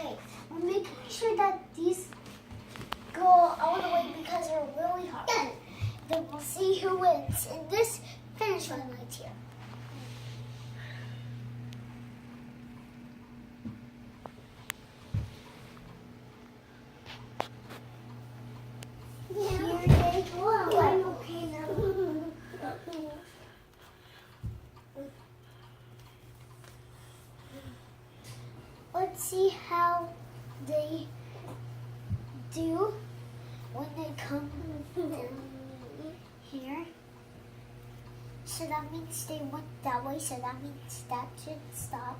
Okay, we're making sure that these go all the way because they're really hard. Then we'll see who wins in this finish line right here. Here they go. Okay, now. Let's see how they do when they come down here. So that means they went that way, so that means that should stop.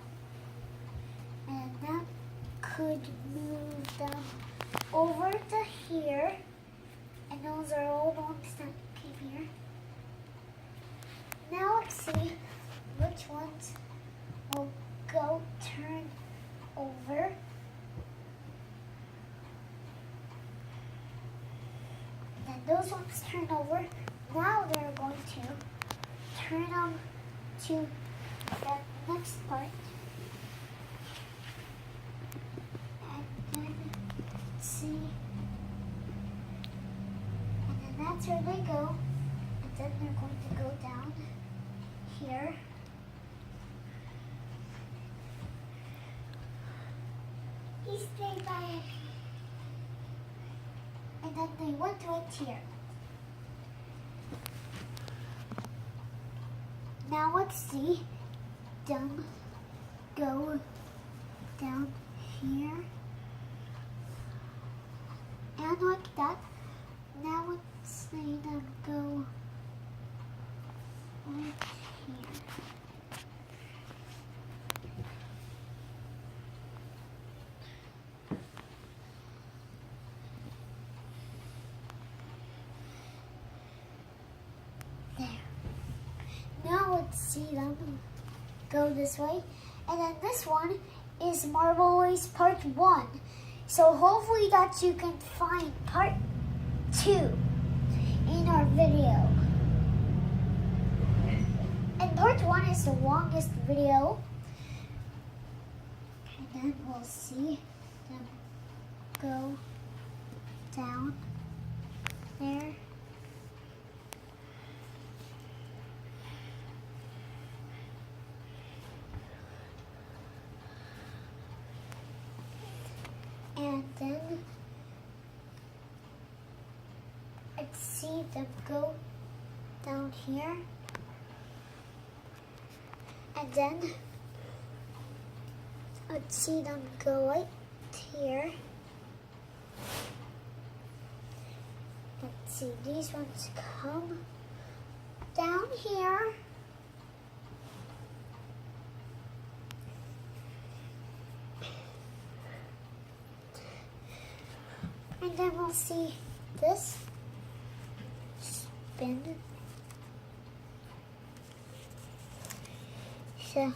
And that could move them over to here. And those are all the ones that came here. Now let's see which ones will go turn over. Then those ones turn over. Now they're going to turn on to the next part. And then see. And then that's where they go. And then they're going to go down here. He stayed by it. And then they went right here. Now let's see them go down here. And like that. Now let's see them go right here. Now let's see them go this way. And then this one is Marble Race Part 1. So hopefully that you can find Part 2 in our video. And Part 1 is the longest video. And then we'll see them go down there. And then I'd see them go down here. And then I'd see them go right here. Let's see, these ones come down here. And then we'll see this spin. So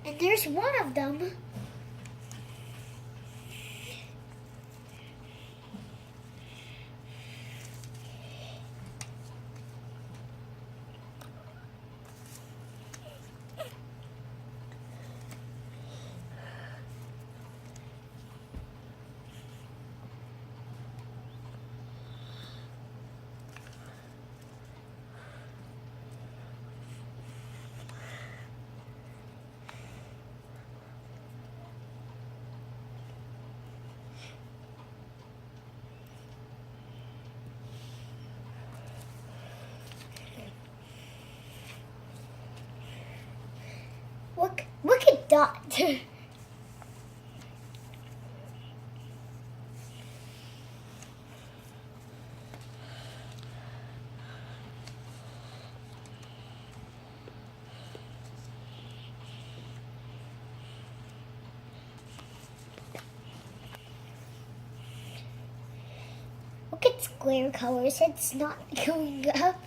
and there's one of them. Look at Dot. look at square colors. It's not going up.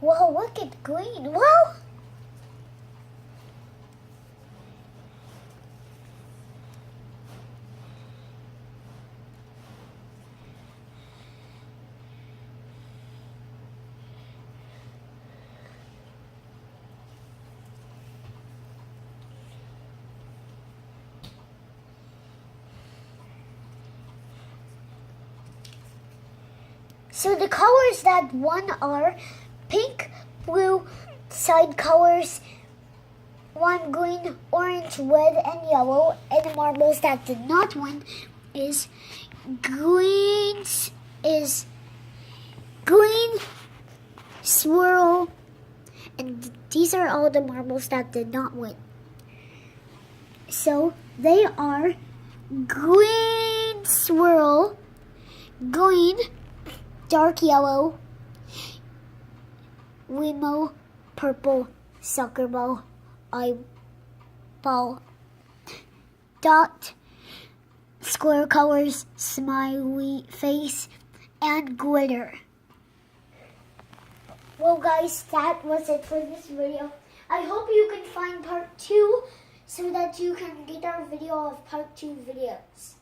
Whoa, look at green. Whoa! So the colors that won are pink, blue, side colors, lime green, orange, red, and yellow. And the marbles that did not win is green, swirl, and these are all the marbles that did not win. So they are green swirl, green, dark yellow, Remo, purple, soccer ball, eyeball, dot, square colors, smiley face, and glitter. Well guys, that was it for this video. I hope you can find part 2 so that you can get our video of part 2 videos.